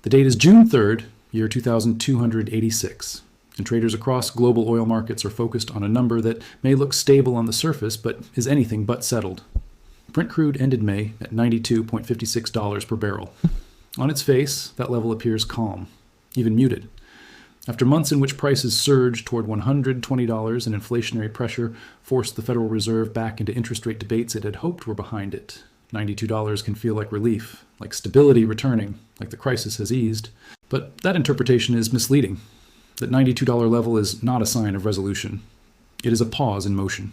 The date is June 3rd, year 2286, and traders across global oil markets are focused on a number that may look stable on the surface, but is anything but settled. Brent crude ended May at $92.56 per barrel. On its face, that level appears calm, even muted. After months in which prices surged toward $120 and inflationary pressure forced the Federal Reserve back into interest rate debates it had hoped were behind it, $92 can feel like relief, like stability returning, like the crisis has eased. But that interpretation is misleading. That $92 level is not a sign of resolution. It is a pause in motion.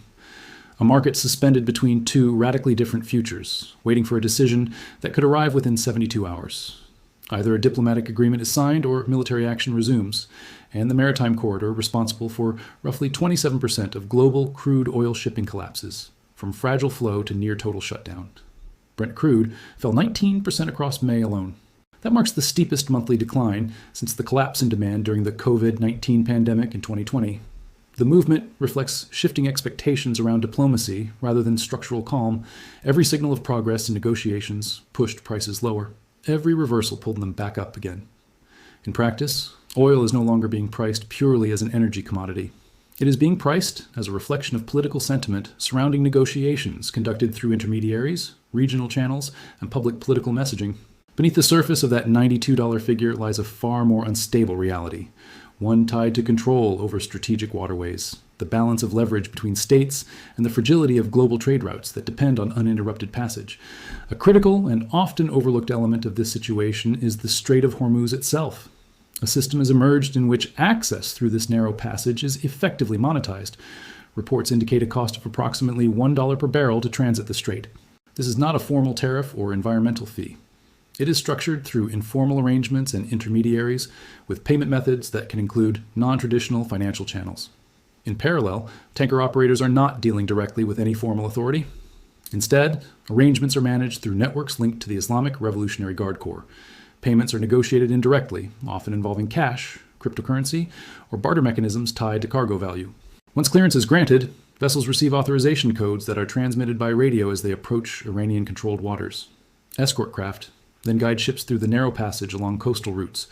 A market suspended between two radically different futures, waiting for a decision that could arrive within 72 hours. Either a diplomatic agreement is signed or military action resumes, and the maritime corridor, responsible for roughly 27% of global crude oil shipping collapses, from fragile flow to near total shutdown. Brent crude fell 19% across May alone. That marks the steepest monthly decline since the collapse in demand during the COVID-19 pandemic in 2020. The movement reflects shifting expectations around diplomacy rather than structural calm. Every signal of progress in negotiations pushed prices lower. Every reversal pulled them back up again. In practice, oil is no longer being priced purely as an energy commodity. It is being priced as a reflection of political sentiment surrounding negotiations conducted through intermediaries, regional channels, and public political messaging. Beneath the surface of that $92 figure lies a far more unstable reality, one tied to control over strategic waterways, the balance of leverage between states, and the fragility of global trade routes that depend on uninterrupted passage. A critical and often overlooked element of this situation is the Strait of Hormuz itself. A system has emerged in which access through this narrow passage is effectively monetized. Reports indicate a cost of approximately $1 per barrel to transit the strait. This is not a formal tariff or environmental fee. It is structured through informal arrangements and intermediaries with payment methods that can include non-traditional financial channels. In parallel, tanker operators are not dealing directly with any formal authority. Instead, arrangements are managed through networks linked to the Islamic Revolutionary Guard Corps. Payments are negotiated indirectly, often involving cash, cryptocurrency, or barter mechanisms tied to cargo value. Once clearance is granted, vessels receive authorization codes that are transmitted by radio as they approach Iranian-controlled waters. Escort craft then guide ships through the narrow passage along coastal routes.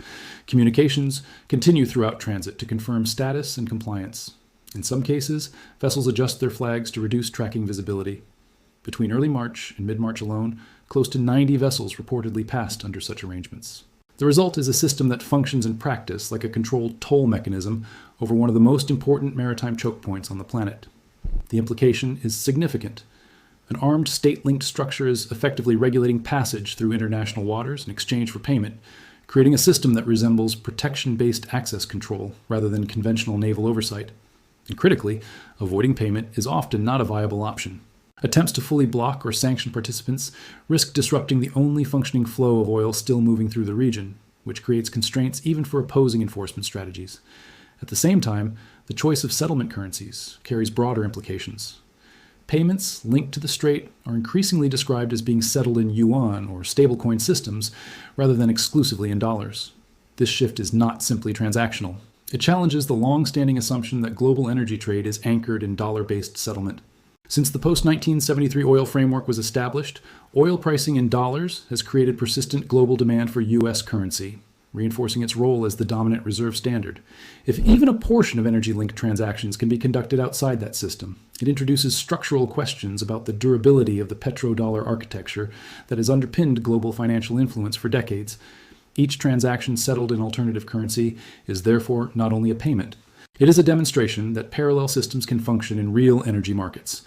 Communications continue throughout transit to confirm status and compliance. In some cases, vessels adjust their flags to reduce tracking visibility. Between early March and mid-March alone, close to 90 vessels reportedly passed under such arrangements. The result is a system that functions in practice like a controlled toll mechanism over one of the most important maritime choke points on the planet. The implication is significant. An armed state-linked structure is effectively regulating passage through international waters in exchange for payment, creating a system that resembles protection-based access control rather than conventional naval oversight. And critically, avoiding payment is often not a viable option. Attempts to fully block or sanction participants risk disrupting the only functioning flow of oil still moving through the region, which creates constraints even for opposing enforcement strategies. At the same time, the choice of settlement currencies carries broader implications. Payments linked to the strait are increasingly described as being settled in yuan or stablecoin systems rather than exclusively in dollars. This shift is not simply transactional. It challenges the long-standing assumption that global energy trade is anchored in dollar-based settlement. Since the post-1973 oil framework was established, oil pricing in dollars has created persistent global demand for U.S. currency, reinforcing its role as the dominant reserve standard. If even a portion of energy-linked transactions can be conducted outside that system, it introduces structural questions about the durability of the petrodollar architecture that has underpinned global financial influence for decades. Each transaction settled in alternative currency is therefore not only a payment. It is a demonstration that parallel systems can function in real energy markets.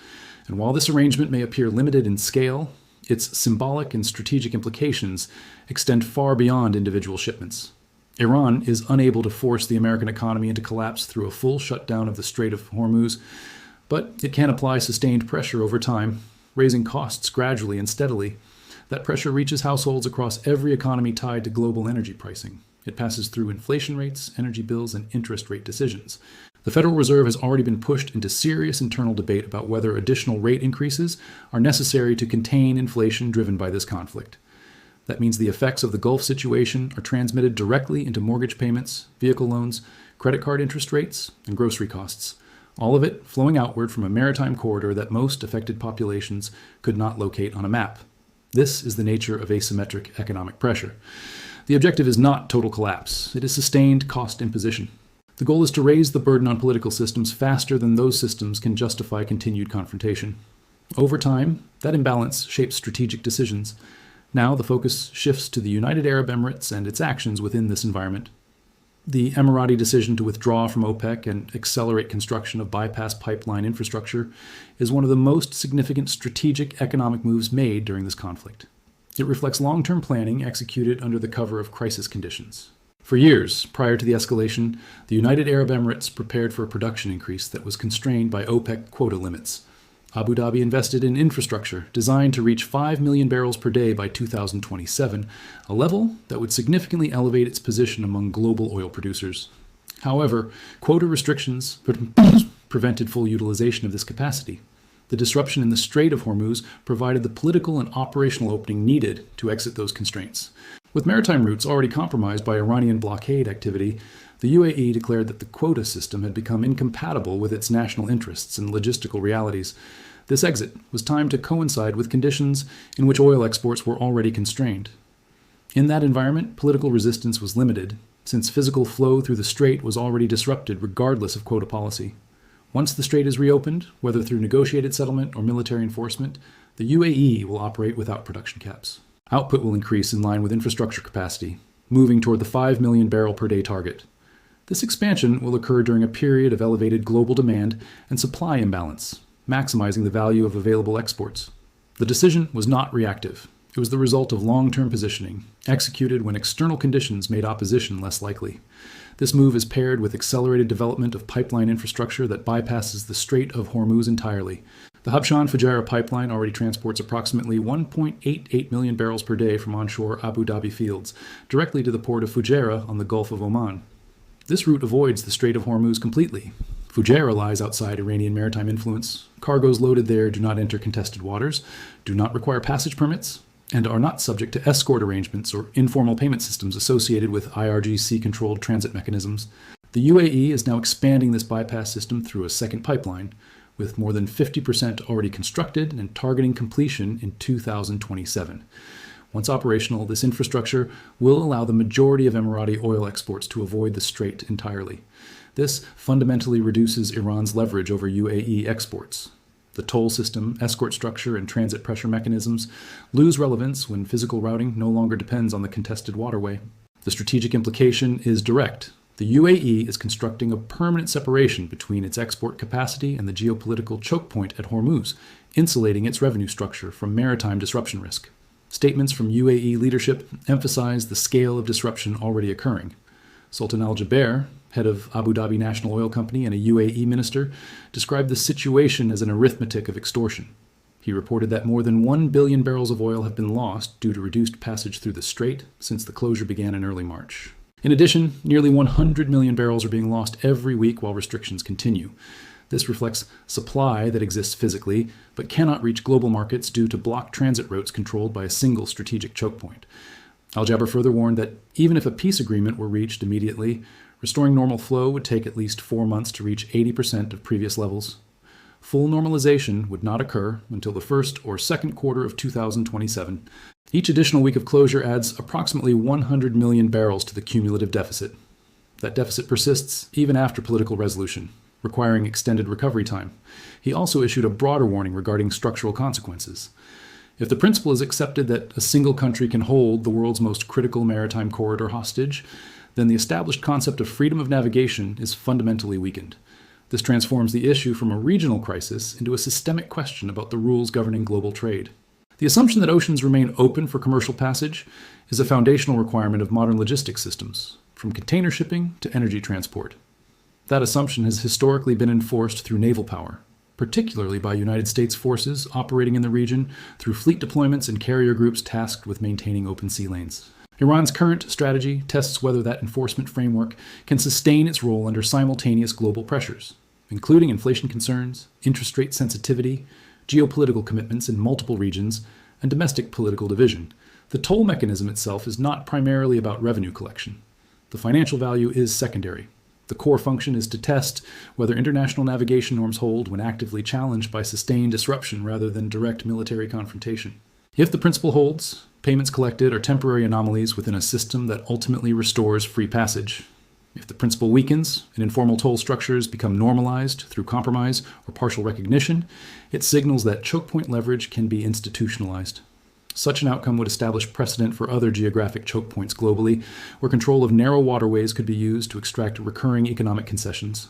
And while this arrangement may appear limited in scale, its symbolic and strategic implications extend far beyond individual shipments. Iran is unable to force the American economy into collapse through a full shutdown of the Strait of Hormuz, but it can apply sustained pressure over time, raising costs gradually and steadily. That pressure reaches households across every economy tied to global energy pricing. It passes through inflation rates, energy bills, and interest rate decisions. The Federal Reserve has already been pushed into serious internal debate about whether additional rate increases are necessary to contain inflation driven by this conflict. That means the effects of the Gulf situation are transmitted directly into mortgage payments, vehicle loans, credit card interest rates, and grocery costs, all of it flowing outward from a maritime corridor that most affected populations could not locate on a map. This is the nature of asymmetric economic pressure. The objective is not total collapse. It is sustained cost imposition. The goal is to raise the burden on political systems faster than those systems can justify continued confrontation. Over time, that imbalance shapes strategic decisions. Now the focus shifts to the United Arab Emirates and its actions within this environment. The Emirati decision to withdraw from OPEC and accelerate construction of bypass pipeline infrastructure is one of the most significant strategic economic moves made during this conflict. It reflects long-term planning executed under the cover of crisis conditions. For years, prior to the escalation, the United Arab Emirates prepared for a production increase that was constrained by OPEC quota limits. Abu Dhabi invested in infrastructure designed to reach 5 million barrels per day by 2027, a level that would significantly elevate its position among global oil producers. However, quota restrictions prevented full utilization of this capacity. The disruption in the Strait of Hormuz provided the political and operational opening needed to exit those constraints. With maritime routes already compromised by Iranian blockade activity, the UAE declared that the quota system had become incompatible with its national interests and logistical realities. This exit was timed to coincide with conditions in which oil exports were already constrained. In that environment, political resistance was limited, since physical flow through the strait was already disrupted regardless of quota policy. Once the strait is reopened, whether through negotiated settlement or military enforcement, the UAE will operate without production caps. Output will increase in line with infrastructure capacity, moving toward the 5 million barrel per day target. This expansion will occur during a period of elevated global demand and supply imbalance, maximizing the value of available exports. The decision was not reactive. It was the result of long-term positioning, executed when external conditions made opposition less likely. This move is paired with accelerated development of pipeline infrastructure that bypasses the Strait of Hormuz entirely. The Habshan-Fujairah pipeline already transports approximately 1.88 million barrels per day from onshore Abu Dhabi fields, directly to the port of Fujairah on the Gulf of Oman. This route avoids the Strait of Hormuz completely. Fujairah lies outside Iranian maritime influence. Cargoes loaded there do not enter contested waters, do not require passage permits, and are not subject to escort arrangements or informal payment systems associated with IRGC-controlled transit mechanisms. The UAE is now expanding this bypass system through a second pipeline, with more than 50% already constructed and targeting completion in 2027. Once operational, this infrastructure will allow the majority of Emirati oil exports to avoid the strait entirely. This fundamentally reduces Iran's leverage over UAE exports. The toll system, escort structure, and transit pressure mechanisms lose relevance when physical routing no longer depends on the contested waterway. The strategic implication is direct. The UAE is constructing a permanent separation between its export capacity and the geopolitical choke point at Hormuz, insulating its revenue structure from maritime disruption risk. Statements from UAE leadership emphasize the scale of disruption already occurring. Sultan Al Jaber, head of Abu Dhabi National Oil Company and a UAE minister, described the situation as an arithmetic of extortion. He reported that more than 1 billion barrels of oil have been lost due to reduced passage through the strait since the closure began in early March. In addition, nearly 100 million barrels are being lost every week while restrictions continue. This reflects supply that exists physically, but cannot reach global markets due to blocked transit routes controlled by a single strategic choke point. Al Jaber further warned that even if a peace agreement were reached immediately, restoring normal flow would take at least 4 months to reach 80% of previous levels. Full normalization would not occur until the first or second quarter of 2027. Each additional week of closure adds approximately 100 million barrels to the cumulative deficit. That deficit persists even after political resolution, requiring extended recovery time. He also issued a broader warning regarding structural consequences. If the principle is accepted that a single country can hold the world's most critical maritime corridor hostage, then the established concept of freedom of navigation is fundamentally weakened. This transforms the issue from a regional crisis into a systemic question about the rules governing global trade. The assumption that oceans remain open for commercial passage is a foundational requirement of modern logistics systems, from container shipping to energy transport. That assumption has historically been enforced through naval power, particularly by United States forces operating in the region through fleet deployments and carrier groups tasked with maintaining open sea lanes. Iran's current strategy tests whether that enforcement framework can sustain its role under simultaneous global pressures, including inflation concerns, interest rate sensitivity, geopolitical commitments in multiple regions, and domestic political division. The toll mechanism itself is not primarily about revenue collection. The financial value is secondary. The core function is to test whether international navigation norms hold when actively challenged by sustained disruption rather than direct military confrontation. If the principle holds, payments collected are temporary anomalies within a system that ultimately restores free passage. If the principle weakens and informal toll structures become normalized through compromise or partial recognition, it signals that choke point leverage can be institutionalized. Such an outcome would establish precedent for other geographic choke points globally, where control of narrow waterways could be used to extract recurring economic concessions.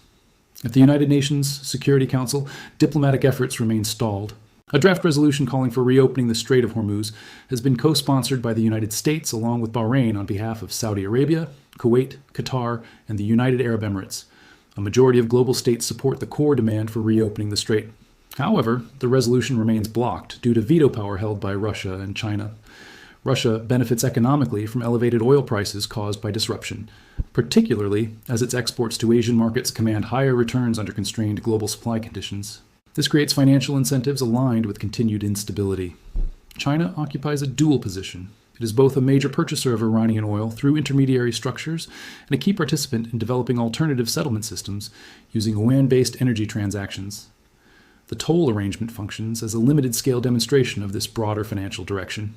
At the United Nations Security Council, diplomatic efforts remain stalled. A draft resolution calling for reopening the Strait of Hormuz has been co-sponsored by the United States along with Bahrain on behalf of Saudi Arabia, Kuwait, Qatar, and the United Arab Emirates. A majority of global states support the core demand for reopening the strait. However, the resolution remains blocked due to veto power held by Russia and China. Russia benefits economically from elevated oil prices caused by disruption, particularly as its exports to Asian markets command higher returns under constrained global supply conditions. This creates financial incentives aligned with continued instability. China occupies a dual position. It is both a major purchaser of Iranian oil through intermediary structures and a key participant in developing alternative settlement systems using yuan-based energy transactions. The toll arrangement functions as a limited-scale demonstration of this broader financial direction.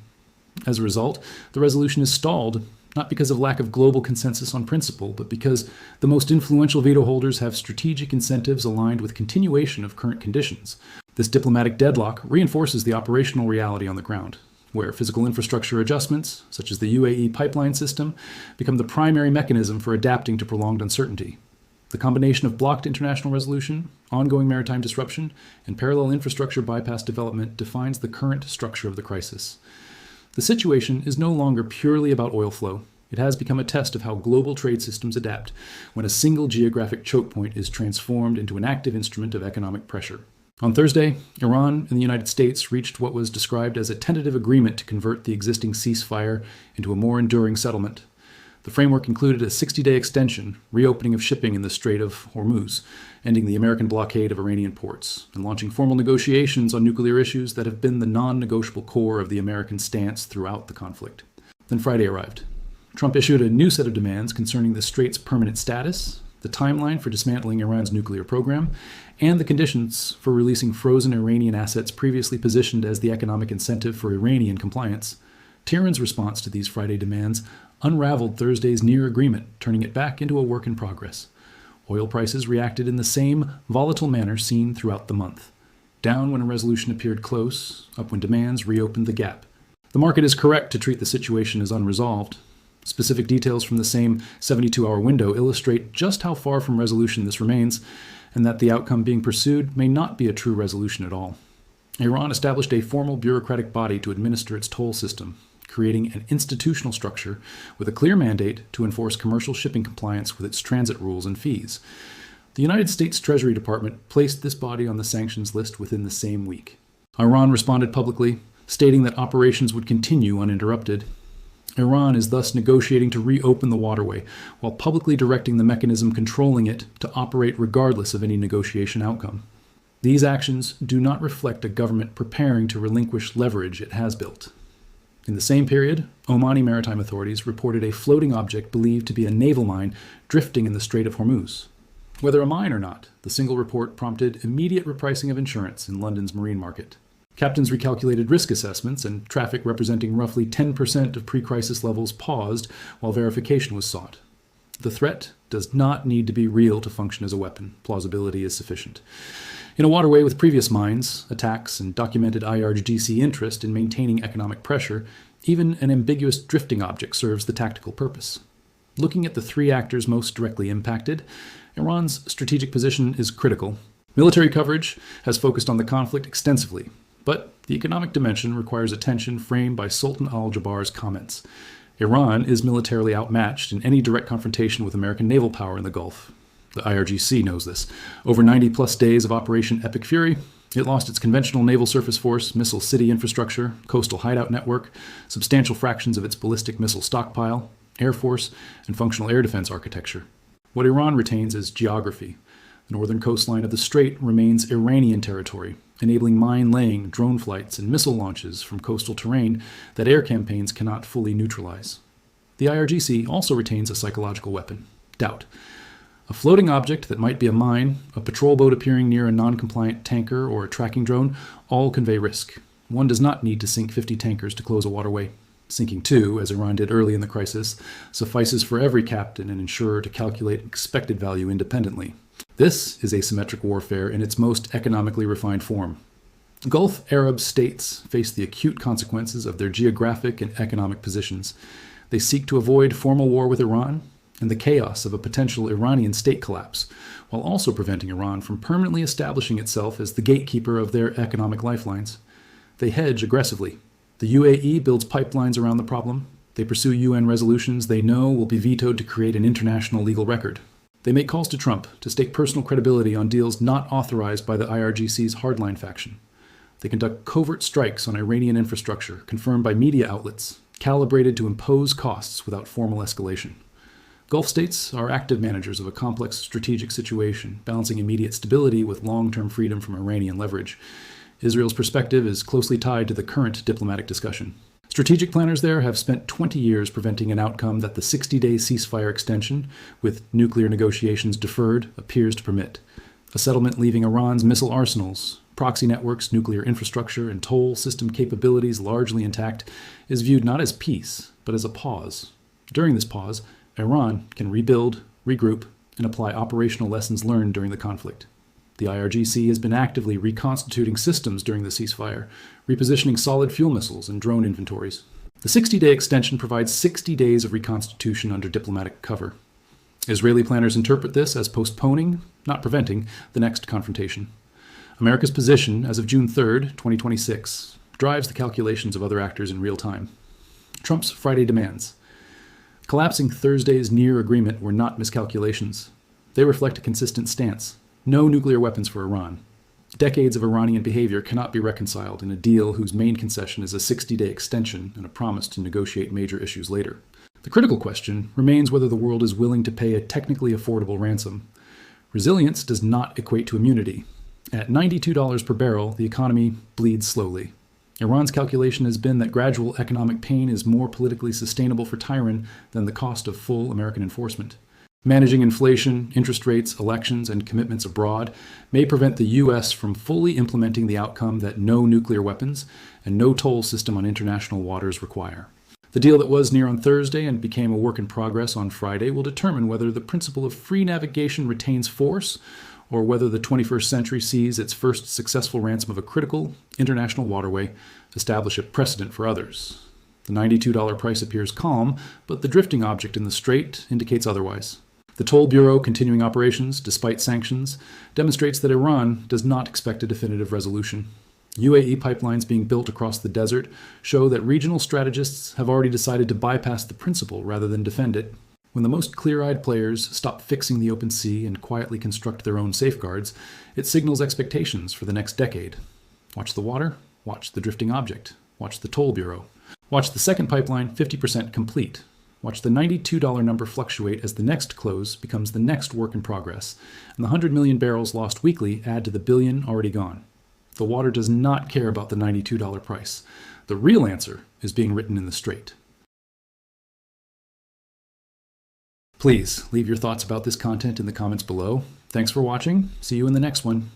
As a result, the resolution is stalled, not because of lack of global consensus on principle, but because the most influential veto holders have strategic incentives aligned with continuation of current conditions. This diplomatic deadlock reinforces the operational reality on the ground, where physical infrastructure adjustments, such as the UAE pipeline system, become the primary mechanism for adapting to prolonged uncertainty. The combination of blocked international resolution, ongoing maritime disruption, and parallel infrastructure bypass development defines the current structure of the crisis. The situation is no longer purely about oil flow. It has become a test of how global trade systems adapt when a single geographic choke point is transformed into an active instrument of economic pressure. On Thursday, Iran and the United States reached what was described as a tentative agreement to convert the existing ceasefire into a more enduring settlement. The framework included a 60-day extension, reopening of shipping in the Strait of Hormuz, ending the American blockade of Iranian ports, and launching formal negotiations on nuclear issues that have been the non-negotiable core of the American stance throughout the conflict. Then Friday arrived. Trump issued a new set of demands concerning the Strait's permanent status, the timeline for dismantling Iran's nuclear program, and the conditions for releasing frozen Iranian assets previously positioned as the economic incentive for Iranian compliance. Tehran's response to these Friday demands unraveled Thursday's near agreement, turning it back into a work in progress. Oil prices reacted in the same volatile manner seen throughout the month. Down when a resolution appeared close, up when demands reopened the gap. The market is correct to treat the situation as unresolved. Specific details from the same 72-hour window illustrate just how far from resolution this remains, and that the outcome being pursued may not be a true resolution at all. Iran established a formal bureaucratic body to administer its toll system, creating an institutional structure with a clear mandate to enforce commercial shipping compliance with its transit rules and fees. The United States Treasury Department placed this body on the sanctions list within the same week. Iran responded publicly, stating that operations would continue uninterrupted. Iran is thus negotiating to reopen the waterway, while publicly directing the mechanism controlling it to operate regardless of any negotiation outcome. These actions do not reflect a government preparing to relinquish leverage it has built. In the same period, Omani maritime authorities reported a floating object believed to be a naval mine drifting in the Strait of Hormuz. Whether a mine or not, the single report prompted immediate repricing of insurance in London's marine market. Captains recalculated risk assessments, and traffic representing roughly 10% of pre-crisis levels paused while verification was sought. The threat does not need to be real to function as a weapon. Plausibility is sufficient. In a waterway with previous mines, attacks, and documented IRGC interest in maintaining economic pressure, even an ambiguous drifting object serves the tactical purpose. Looking at the three actors most directly impacted, Iran's strategic position is critical. Military coverage has focused on the conflict extensively, but the economic dimension requires attention framed by Sultan al-Jabar's comments. Iran is militarily outmatched in any direct confrontation with American naval power in the Gulf. The IRGC knows this. Over 90-plus days of Operation Epic Fury, it lost its conventional naval surface force, missile city infrastructure, coastal hideout network, substantial fractions of its ballistic missile stockpile, air force, and functional air defense architecture. What Iran retains is geography. The northern coastline of the strait remains Iranian territory, enabling mine-laying, drone flights, and missile launches from coastal terrain that air campaigns cannot fully neutralize. The IRGC also retains a psychological weapon: doubt. A floating object that might be a mine, a patrol boat appearing near a non-compliant tanker, or a tracking drone all convey risk. One does not need to sink 50 tankers to close a waterway. Sinking two, as Iran did early in the crisis, suffices for every captain and insurer to calculate expected value independently. This is asymmetric warfare in its most economically refined form. Gulf Arab states face the acute consequences of their geographic and economic positions. They seek to avoid formal war with Iran and the chaos of a potential Iranian state collapse, while also preventing Iran from permanently establishing itself as the gatekeeper of their economic lifelines. They hedge aggressively. The UAE builds pipelines around the problem. They pursue UN resolutions they know will be vetoed to create an international legal record. They make calls to Trump to stake personal credibility on deals not authorized by the IRGC's hardline faction. They conduct covert strikes on Iranian infrastructure, confirmed by media outlets, calibrated to impose costs without formal escalation. Gulf states are active managers of a complex strategic situation, balancing immediate stability with long-term freedom from Iranian leverage. Israel's perspective is closely tied to the current diplomatic discussion. Strategic planners there have spent 20 years preventing an outcome that the 60-day ceasefire extension, with nuclear negotiations deferred, appears to permit. A settlement leaving Iran's missile arsenals, proxy networks, nuclear infrastructure, and toll system capabilities largely intact is viewed not as peace, but as a pause. During this pause, Iran can rebuild, regroup, and apply operational lessons learned during the conflict. The IRGC has been actively reconstituting systems during the ceasefire, repositioning solid fuel missiles and drone inventories. The 60-day extension provides 60 days of reconstitution under diplomatic cover. Israeli planners interpret this as postponing, not preventing, the next confrontation. America's position as of June 3, 2026, drives the calculations of other actors in real time. Trump's Friday demands. Collapsing Thursday's near agreement were not miscalculations. They reflect a consistent stance. No nuclear weapons for Iran. Decades of Iranian behavior cannot be reconciled in a deal whose main concession is a 60-day extension and a promise to negotiate major issues later. The critical question remains whether the world is willing to pay a technically affordable ransom. Resilience does not equate to immunity. At $92 per barrel, the economy bleeds slowly. Iran's calculation has been that gradual economic pain is more politically sustainable for Tehran than the cost of full American enforcement. Managing inflation, interest rates, elections, and commitments abroad may prevent the U.S. from fully implementing the outcome that no nuclear weapons and no toll system on international waters require. The deal that was near on Thursday and became a work in progress on Friday will determine whether the principle of free navigation retains force or whether the 21st century sees its first successful ransom of a critical international waterway establish a precedent for others. The $92 price appears calm, but the drifting object in the strait indicates otherwise. The Toll Bureau continuing operations, despite sanctions, demonstrates that Iran does not expect a definitive resolution. UAE pipelines being built across the desert show that regional strategists have already decided to bypass the principle rather than defend it. When the most clear-eyed players stop fixing the open sea and quietly construct their own safeguards, it signals expectations for the next decade. Watch the water, watch the drifting object, watch the Toll Bureau. Watch the second pipeline 50% complete. Watch the $92 number fluctuate as the next close becomes the next work in progress, and the 100 million barrels lost weekly add to the billion already gone. The water does not care about the $92 price. The real answer is being written in the strait. Please leave your thoughts about this content in the comments below. Thanks for watching. See you in the next one.